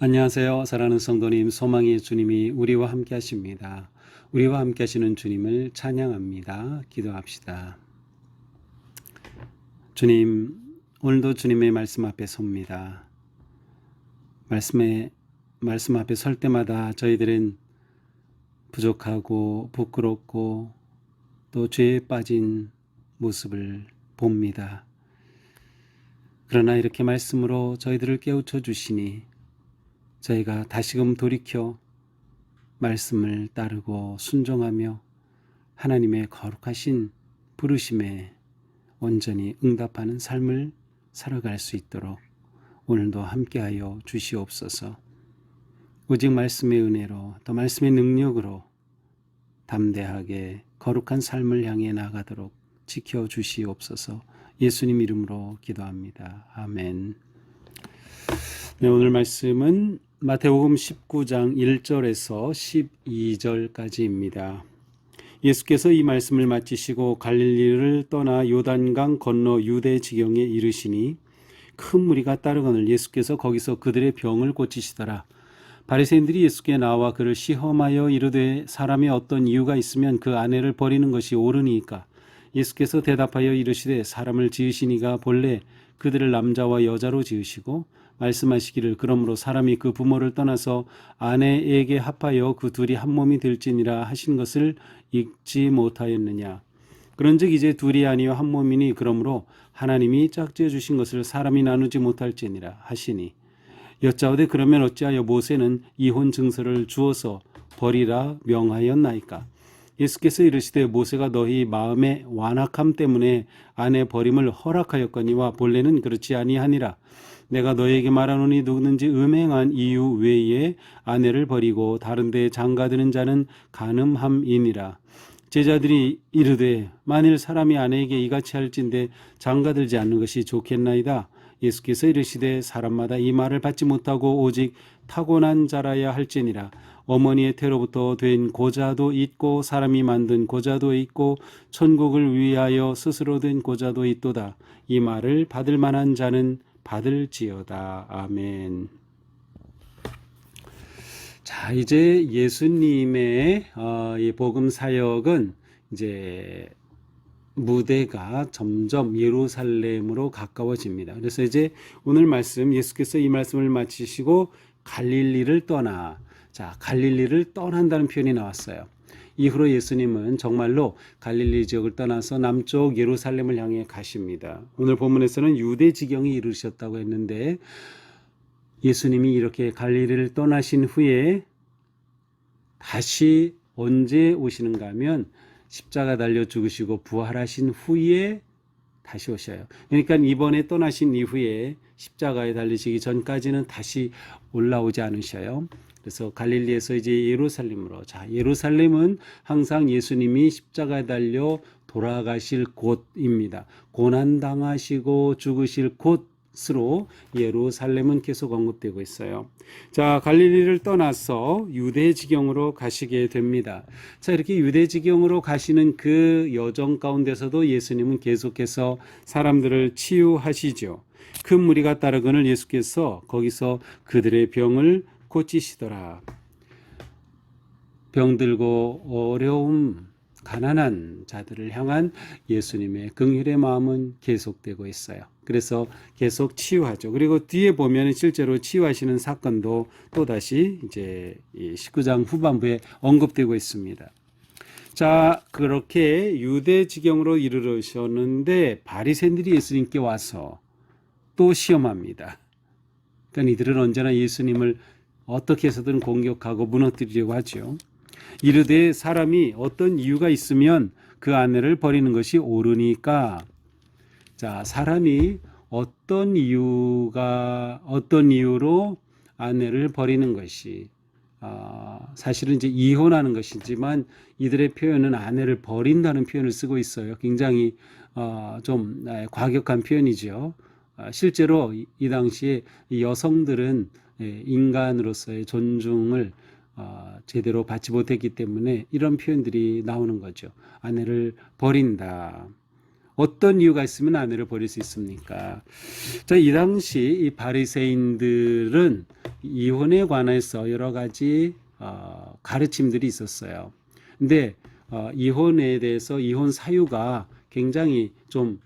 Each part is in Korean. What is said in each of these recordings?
안녕하세요. 사랑하는 성도님, 소망의 주님이 우리와 함께 하십니다. 우리와 함께 하시는 주님을 찬양합니다. 기도합시다. 주님, 오늘도 주님의 말씀 앞에 섭니다. 말씀 앞에 설 때마다 저희들은 부족하고 부끄럽고 또 죄에 빠진 모습을 봅니다. 그러나 이렇게 말씀으로 저희들을 깨우쳐 주시니 저희가 다시금 돌이켜 말씀을 따르고 순종하며 하나님의 거룩하신 부르심에 온전히 응답하는 삶을 살아갈 수 있도록 오늘도 함께하여 주시옵소서. 오직 말씀의 은혜로 또 말씀의 능력으로 담대하게 거룩한 삶을 향해 나가도록 지켜주시옵소서. 예수님 이름으로 기도합니다. 아멘. 네, 오늘 말씀은 마태복음 19장 1절에서 12절까지입니다. 예수께서 이 말씀을 마치시고 갈릴리를 떠나 요단강 건너 유대 지경에 이르시니 큰 무리가 따르거늘 예수께서 거기서 그들의 병을 고치시더라. 바리새인들이 예수께 나와 그를 시험하여 이르되 사람의 어떤 이유가 있으면 그 아내를 버리는 것이 옳으니까. 예수께서 대답하여 이르시되 사람을 지으시니가 본래 그들을 남자와 여자로 지으시고 말씀하시기를 그러므로 사람이 그 부모를 떠나서 아내에게 합하여 그 둘이 한 몸이 될지니라 하신 것을 읽지 못하였느냐. 그런즉 이제 둘이 아니요 한 몸이니 그러므로 하나님이 짝지어 주신 것을 사람이 나누지 못할지니라 하시니 여짜오되 그러면 어찌하여 모세는 이혼 증서를 주어서 버리라 명하였나이까. 예수께서 이르시되 모세가 너희 마음의 완악함 때문에 아내 버림을 허락하였거니와 본래는 그렇지 아니하니라. 내가 너에게 말하노니 누구든지 음행한 이유 외에 아내를 버리고 다른 데에 장가드는 자는 간음함이니라. 제자들이 이르되 만일 사람이 아내에게 이같이 할진대 장가들지 않는 것이 좋겠나이다. 예수께서 이르시되 사람마다 이 말을 받지 못하고 오직 타고난 자라야 할지니라. 어머니의 태로부터 된 고자도 있고 사람이 만든 고자도 있고 천국을 위하여 스스로 된 고자도 있도다. 이 말을 받을 만한 자는 받을지어다. 아멘. 자, 이제 예수님의 이 복음 사역은 이제 무대가 점점 예루살렘으로 가까워집니다. 그래서 이제 오늘 말씀 예수께서 이 말씀을 마치시고 갈릴리를 떠나. 자, 갈릴리를 떠난다는 표현이 나왔어요. 이후로 예수님은 정말로 갈릴리 지역을 떠나서 남쪽 예루살렘을 향해 가십니다. 오늘 본문에서는 유대 지경에 이르셨다고 했는데 예수님이 이렇게 갈릴리를 떠나신 후에 다시 언제 오시는가 하면 십자가 달려 죽으시고 부활하신 후에 다시 오셔요. 그러니까 이번에 떠나신 이후에 십자가에 달리시기 전까지는 다시 올라오지 않으셔요. 그래서 갈릴리에서 이제 예루살렘으로. 자, 예루살렘은 항상 예수님이 십자가에 달려 돌아가실 곳입니다. 고난당하시고 죽으실 곳으로 예루살렘은 계속 언급되고 있어요. 자, 갈릴리를 떠나서 유대 지경으로 가시게 됩니다. 자, 이렇게 유대 지경으로 가시는 그 여정 가운데서도 예수님은 계속해서 사람들을 치유하시죠. 큰 무리가 따르거늘 예수께서 거기서 그들의 병을 고치시더라. 병들고 어려움, 가난한 자들을 향한 예수님의 긍휼의 마음은 계속되고 있어요. 그래서 계속 치유하죠. 그리고 뒤에 보면 실제로 치유하시는 사건도 또다시 이제 19장 후반부에 언급되고 있습니다. 자, 그렇게 유대 지경으로 이르르셨는데 바리새인들이 예수님께 와서 또 시험합니다. 그러니까 이들은 언제나 예수님을 어떻게 해서든 공격하고 무너뜨리려고 하죠. 이르되 사람이 어떤 이유가 있으면 그 아내를 버리는 것이 옳으니까. 자, 사람이 어떤 이유로 아내를 버리는 것이 사실은 이제 이혼하는 것이지만 이들의 표현은 아내를 버린다는 표현을 쓰고 있어요. 굉장히 좀 과격한 표현이죠. 실제로 이 당시에 여성들은 인간으로서의 존중을 제대로 받지 못했기 때문에 이런 표현들이 나오는 거죠. 아내를 버린다. 어떤 이유가 있으면 아내를 버릴 수 있습니까? 자, 이 당시 이 바리새인들은 이혼에 관해서 여러 가지 가르침들이 있었어요. 근데 이혼에 대해서 이혼 사유가 굉장히 좀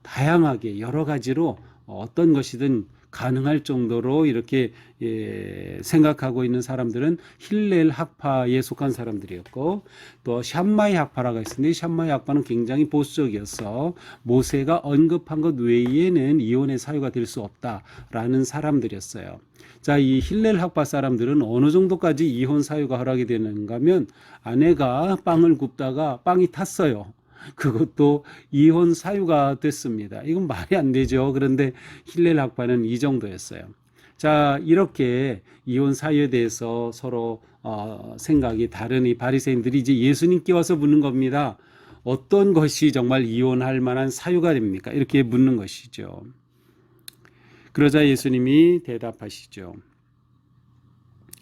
다양하게 여러 가지로 어떤 것이든 가능할 정도로 이렇게 생각하고 있는 사람들은 힐렐 학파에 속한 사람들이었고, 또 샴마이 학파라고 있었는데 샴마이 학파는 굉장히 보수적이어서 모세가 언급한 것 외에는 이혼의 사유가 될 수 없다라는 사람들이었어요. 자, 이 힐렐 학파 사람들은 어느 정도까지 이혼 사유가 허락이 되는가 하면, 아내가 빵을 굽다가 빵이 탔어요. 그것도 이혼 사유가 됐습니다. 이건 말이 안 되죠. 그런데 힐렐 학파는 이 정도였어요. 자, 이렇게 이혼 사유에 대해서 서로 생각이 다른 이 바리새인들이 이제 예수님께 와서 묻는 겁니다. 어떤 것이 정말 이혼할 만한 사유가 됩니까? 이렇게 묻는 것이죠. 그러자 예수님이 대답하시죠.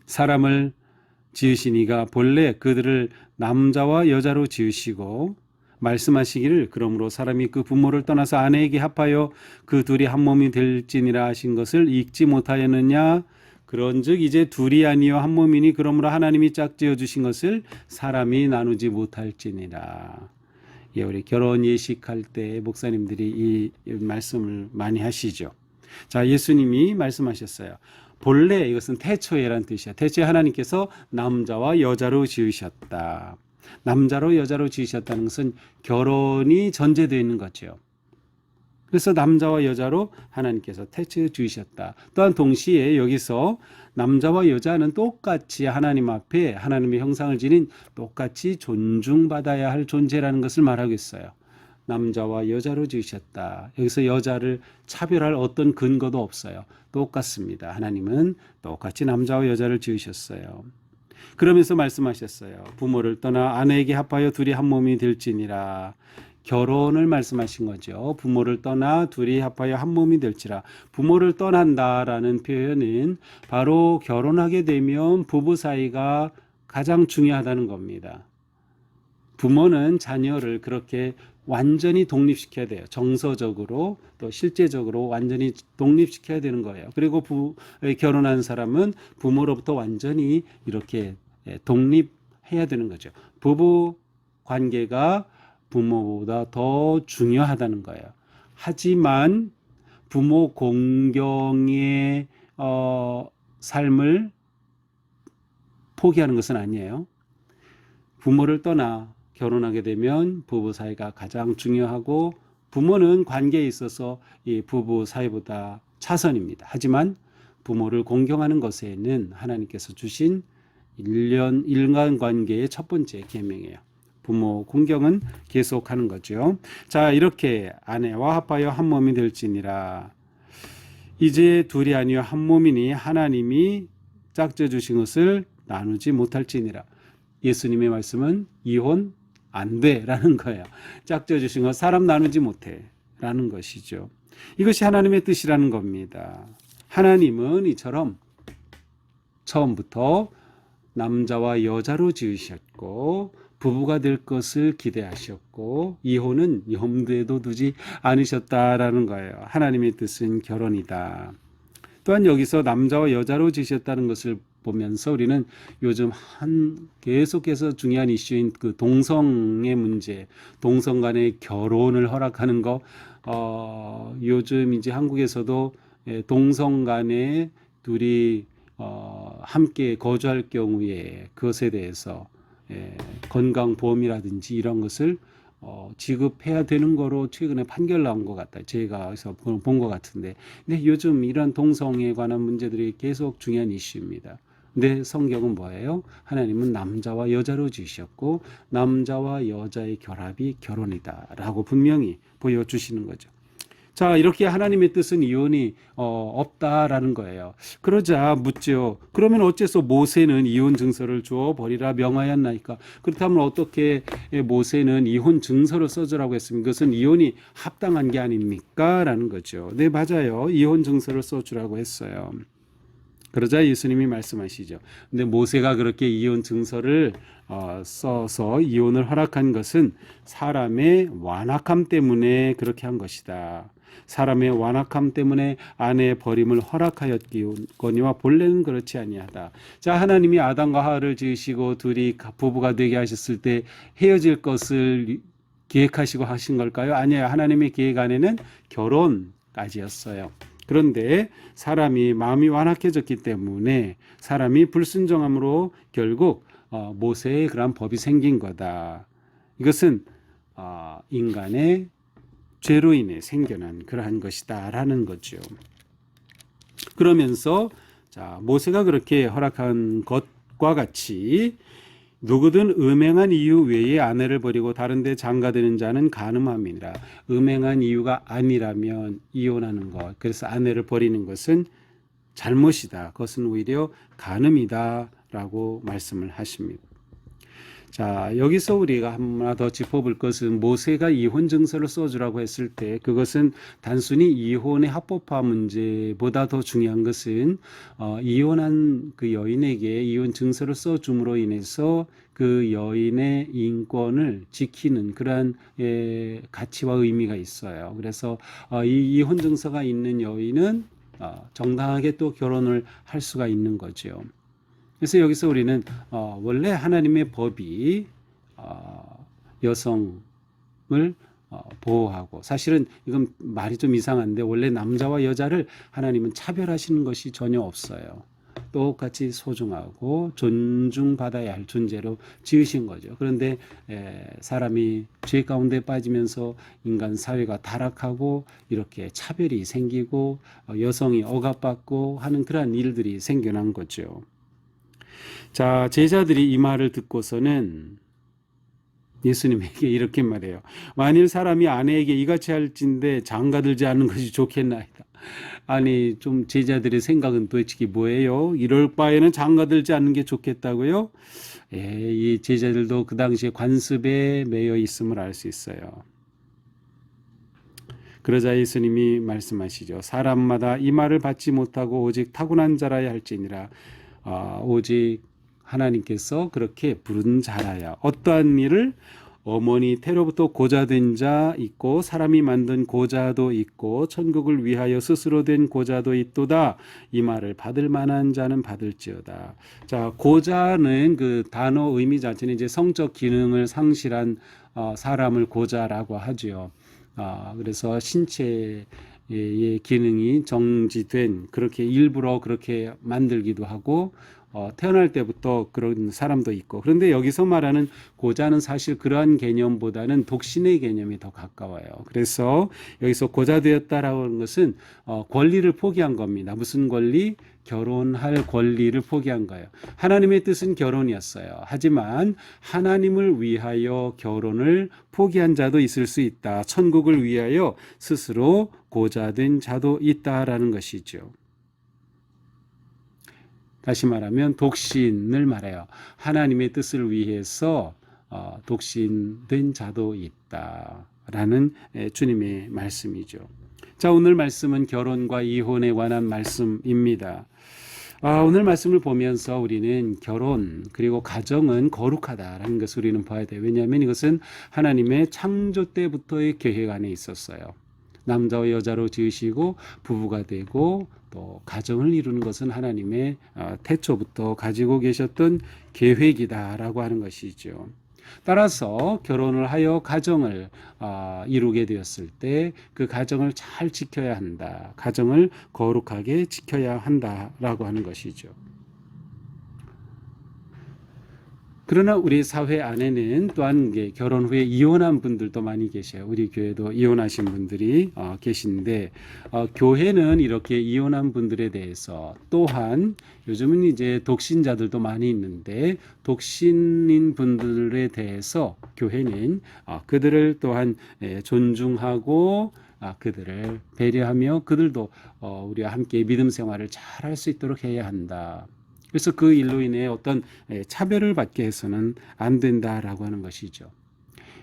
사람을 지으신 이가 본래 그들을 남자와 여자로 지으시고 말씀하시기를 그러므로 사람이 그 부모를 떠나서 아내에게 합하여 그 둘이 한 몸이 될지니라 하신 것을 읽지 못하였느냐. 그런즉 이제 둘이 아니요 한 몸이니 그러므로 하나님이 짝지어 주신 것을 사람이 나누지 못할지니라. 예, 우리 결혼 예식할 때 목사님들이 이 말씀을 많이 하시죠. 자, 예수님이 말씀하셨어요. 본래 이것은 태초에란 뜻이야. 태초에 하나님께서 남자와 여자로 지으셨다. 남자로 여자로 지으셨다는 것은 결혼이 전제되어 있는 거죠. 그래서 남자와 여자로 하나님께서 태초에 지으셨다. 또한 동시에 여기서 남자와 여자는 똑같이 하나님 앞에 하나님의 형상을 지닌 똑같이 존중받아야 할 존재라는 것을 말하고 있어요. 남자와 여자로 지으셨다. 여기서 여자를 차별할 어떤 근거도 없어요. 똑같습니다. 하나님은 똑같이 남자와 여자를 지으셨어요. 그러면서 말씀하셨어요. 부모를 떠나 아내에게 합하여 둘이 한 몸이 될지니라. 결혼을 말씀하신 거죠. 부모를 떠나 둘이 합하여 한 몸이 될지라. 부모를 떠난다라는 표현은 바로 결혼하게 되면 부부 사이가 가장 중요하다는 겁니다. 부모는 자녀를 그렇게 완전히 독립시켜야 돼요. 정서적으로 또 실제적으로 완전히 독립시켜야 되는 거예요. 그리고 결혼한 사람은 부모로부터 완전히 이렇게 독립해야 되는 거죠. 부부 관계가 부모보다 더 중요하다는 거예요. 하지만 부모 공경의 삶을 포기하는 것은 아니에요. 부모를 떠나 결혼하게 되면 부부 사이가 가장 중요하고 부모는 관계에 있어서 이 부부 사이보다 차선입니다. 하지만 부모를 공경하는 것에는 하나님께서 주신 인간관계의 첫 번째 계명이에요. 부모 공경은 계속하는 거죠. 자, 이렇게 아내와 합하여 한 몸이 될지니라. 이제 둘이 아니요 한 몸이니 하나님이 짝져 주신 것을 나누지 못할지니라. 예수님의 말씀은 이혼 안 돼라는 거예요. 짝져 주신 것 사람 나누지 못해라는 것이죠. 이것이 하나님의 뜻이라는 겁니다. 하나님은 이처럼 처음부터 남자와 여자로 지으셨고 부부가 될 것을 기대하셨고 이혼은 염두에도 두지 않으셨다라는 거예요. 하나님의 뜻은 결혼이다. 또한 여기서 남자와 여자로 지으셨다는 것을 보면서 우리는 요즘 계속해서 중요한 이슈인 그 동성의 문제, 동성 간의 결혼을 허락하는 거, 요즘 이제 한국에서도 동성 간에 둘이 함께 거주할 경우에 그것에 대해서 건강보험이라든지 이런 것을 지급해야 되는 거로 최근에 판결 나온 것 같다. 제가 어디서 본 것 같은데. 근데 요즘 이런 동성에 관한 문제들이 계속 중요한 이슈입니다. 근데 성경은 뭐예요? 하나님은 남자와 여자로 지으셨고 남자와 여자의 결합이 결혼이다라고 분명히 보여주시는 거죠. 자, 이렇게 하나님의 뜻은 이혼이 없다라는 거예요. 그러자 묻죠. 그러면 어째서 모세는 이혼 증서를 주어 버리라 명하였나이까? 그렇다면 어떻게 모세는 이혼 증서를 써주라고 했습니까? 그것은 이혼이 합당한 게 아닙니까? 라는 거죠. 네, 맞아요. 이혼 증서를 써주라고 했어요. 그러자 예수님이 말씀하시죠. 근데 모세가 그렇게 이혼 증서를 써서 이혼을 허락한 것은 사람의 완악함 때문에 그렇게 한 것이다. 사람의 완악함 때문에 아내의 버림을 허락하였거니와 본래는 그렇지 아니하다. 자, 하나님이 아담과 하와를 지으시고 둘이 부부가 되게 하셨을 때 헤어질 것을 계획하시고 하신 걸까요? 아니에요. 하나님의 계획 안에는 결혼까지였어요. 그런데 사람이 마음이 완악해졌기 때문에 사람이 불순종함으로 결국 모세의 그러한 법이 생긴 거다. 이것은 인간의 죄로 인해 생겨난 그러한 것이다라는 거죠. 그러면서 자, 모세가 그렇게 허락한 것과 같이 누구든 음행한 이유 외에 아내를 버리고 다른 데 장가드는 자는 간음함이니라. 음행한 이유가 아니라면 이혼하는 것, 그래서 아내를 버리는 것은 잘못이다. 그것은 오히려 간음이다라고 말씀을 하십니다. 자, 여기서 우리가 하나 더 짚어볼 것은 모세가 이혼 증서를 써주라고 했을 때 그것은 단순히 이혼의 합법화 문제보다 더 중요한 것은 이혼한 그 여인에게 이혼 증서를 써줌으로 인해서 그 여인의 인권을 지키는 그러한 가치와 의미가 있어요. 그래서 이 이혼 증서가 있는 여인은 정당하게 또 결혼을 할 수가 있는 거죠. 그래서 여기서 우리는 원래 하나님의 법이 여성을 보호하고, 사실은 이건 말이 좀 이상한데 원래 남자와 여자를 하나님은 차별하시는 것이 전혀 없어요. 똑같이 소중하고 존중받아야 할 존재로 지으신 거죠. 그런데 사람이 죄 가운데 빠지면서 인간 사회가 타락하고 이렇게 차별이 생기고 여성이 억압받고 하는 그러한 일들이 생겨난 거죠. 자, 제자들이 이 말을 듣고서는 예수님에게 이렇게 말해요. 만일 사람이 아내에게 이같이 할진대 장가들지 않는 것이 좋겠나이다. 아니, 좀 제자들의 생각은 도대체 뭐예요? 이럴 바에는 장가들지 않는 게 좋겠다고요? 이 제자들도 그 당시에 관습에 매여 있음을 알 수 있어요. 그러자 예수님이 말씀하시죠. 사람마다 이 말을 받지 못하고 오직 타고난 자라야 할지니라. 오직 하나님께서 그렇게 부른 자라야. 어떠한 일을 어머니 태로부터 고자된 자 있고 사람이 만든 고자도 있고 천국을 위하여 스스로 된 고자도 있도다. 이 말을 받을 만한 자는 받을지어다. 자, 고자는 그 단어 의미 자체는 이제 성적 기능을 상실한 사람을 고자라고 하지요. 그래서 신체의 기능이 정지된, 그렇게 일부러 그렇게 만들기도 하고 태어날 때부터 그런 사람도 있고, 그런데 여기서 말하는 고자는 사실 그러한 개념보다는 독신의 개념이 더 가까워요. 그래서 여기서 고자되었다라고 하는 것은 권리를 포기한 겁니다. 무슨 권리? 결혼할 권리를 포기한 거예요. 하나님의 뜻은 결혼이었어요. 하지만 하나님을 위하여 결혼을 포기한 자도 있을 수 있다. 천국을 위하여 스스로 고자된 자도 있다라는 것이죠. 다시 말하면 독신을 말해요. 하나님의 뜻을 위해서 독신된 자도 있다라는 주님의 말씀이죠. 자, 오늘 말씀은 결혼과 이혼에 관한 말씀입니다. 오늘 말씀을 보면서 우리는 결혼 그리고 가정은 거룩하다라는 것을 우리는 봐야 돼요. 왜냐하면 이것은 하나님의 창조 때부터의 계획 안에 있었어요. 남자와 여자로 지으시고 부부가 되고 또 가정을 이루는 것은 하나님의 태초부터 가지고 계셨던 계획이다라고 하는 것이죠. 따라서 결혼을 하여 가정을 이루게 되었을 때 그 가정을 잘 지켜야 한다. 가정을 거룩하게 지켜야 한다라고 하는 것이죠. 그러나 우리 사회 안에는 또한 결혼 후에 이혼한 분들도 많이 계셔요. 우리 교회도 이혼하신 분들이 계신데 교회는 이렇게 이혼한 분들에 대해서, 또한 요즘은 이제 독신자들도 많이 있는데 독신인 분들에 대해서 교회는 그들을 또한 존중하고 그들을 배려하며 그들도 우리와 함께 믿음 생활을 잘 할 수 있도록 해야 한다. 그래서 그 일로 인해 어떤 차별을 받게 해서는 안 된다라고 하는 것이죠.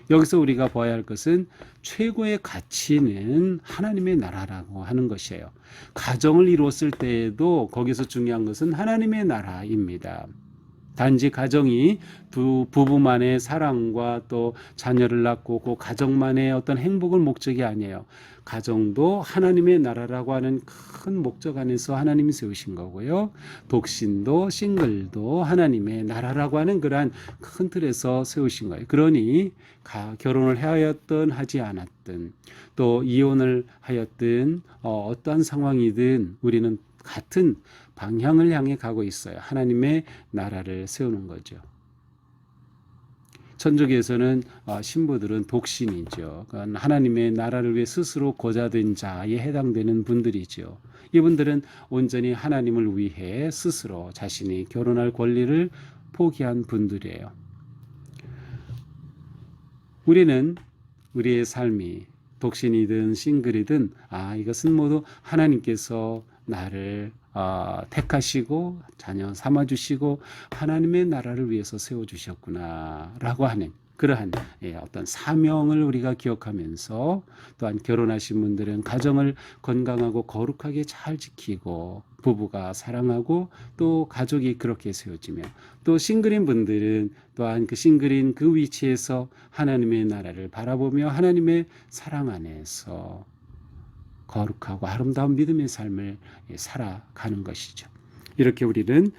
여기서 우리가 봐야 할 것은 최고의 가치는 하나님의 나라라고 하는 것이에요. 가정을 이루었을 때에도 거기서 중요한 것은 하나님의 나라입니다. 단지 가정이 두 부부만의 사랑과 또 자녀를 낳고 그 가정만의 어떤 행복을 목적이 아니에요. 가정도 하나님의 나라라고 하는 큰 목적 안에서 하나님이 세우신 거고요. 독신도 싱글도 하나님의 나라라고 하는 그러한 큰 틀에서 세우신 거예요. 그러니 결혼을 하였든 하지 않았든 또 이혼을 하였든 어떠한 상황이든 우리는 같은 방향을 향해 가고 있어요. 하나님의 나라를 세우는 거죠. 천주교에서는 신부들은 독신이죠. 그러니까 하나님의 나라를 위해 스스로 고자된 자에 해당되는 분들이죠. 이분들은 온전히 하나님을 위해 스스로 자신이 결혼할 권리를 포기한 분들이에요. 우리는 우리의 삶이 독신이든 싱글이든 이것은 모두 하나님께서 나를 택하시고 자녀 삼아주시고 하나님의 나라를 위해서 세워주셨구나라고 하는 그러한 어떤 사명을 우리가 기억하면서 또한 결혼하신 분들은 가정을 건강하고 거룩하게 잘 지키고 부부가 사랑하고 또 가족이 그렇게 세워지며 또 싱글인 분들은 또한 그 싱글인 그 위치에서 하나님의 나라를 바라보며 하나님의 사랑 안에서 거룩하고 아름다운 믿음의 삶을 살아가는 것이죠. 이렇게 우리는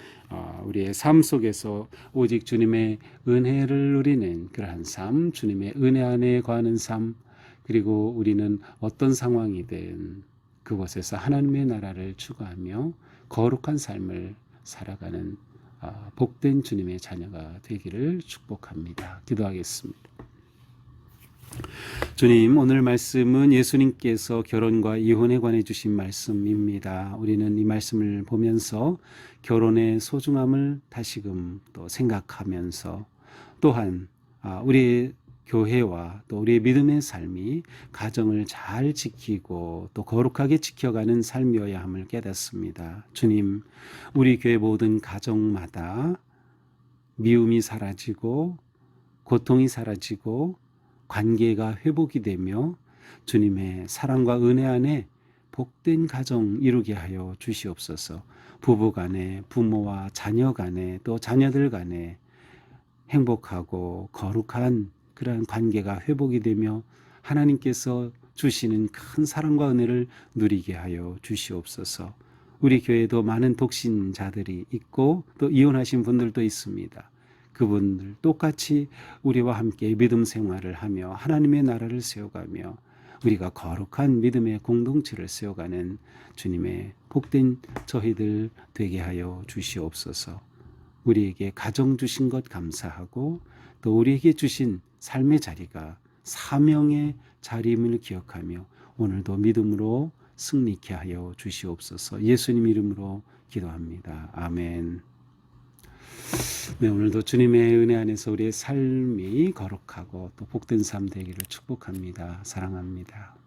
우리의 삶 속에서 오직 주님의 은혜를 누리는 그러한 삶, 주님의 은혜 안에 거하는 삶, 그리고 우리는 어떤 상황이든 그곳에서 하나님의 나라를 추구하며 거룩한 삶을 살아가는 복된 주님의 자녀가 되기를 축복합니다. 기도하겠습니다. 주님, 오늘 말씀은 예수님께서 결혼과 이혼에 관해 주신 말씀입니다. 우리는 이 말씀을 보면서 결혼의 소중함을 다시금 또 생각하면서 또한 우리 교회와 또 우리의 믿음의 삶이 가정을 잘 지키고 또 거룩하게 지켜가는 삶이어야 함을 깨닫습니다. 주님, 우리 교회 모든 가정마다 미움이 사라지고 고통이 사라지고 관계가 회복이 되며 주님의 사랑과 은혜 안에 복된 가정 이루게 하여 주시옵소서. 부부 간에, 부모와 자녀 간에, 또 자녀들 간에 행복하고 거룩한 그러한 관계가 회복이 되며 하나님께서 주시는 큰 사랑과 은혜를 누리게 하여 주시옵소서. 우리 교회도 많은 독신자들이 있고 또 이혼하신 분들도 있습니다. 그분들 똑같이 우리와 함께 믿음 생활을 하며 하나님의 나라를 세워가며 우리가 거룩한 믿음의 공동체를 세워가는 주님의 복된 저희들 되게 하여 주시옵소서. 우리에게 가정 주신 것 감사하고 또 우리에게 주신 삶의 자리가 사명의 자리임을 기억하며 오늘도 믿음으로 승리케 하여 주시옵소서. 예수님 이름으로 기도합니다. 아멘. 네, 오늘도 주님의 은혜 안에서 우리의 삶이 거룩하고 또 복된 삶 되기를 축복합니다. 사랑합니다.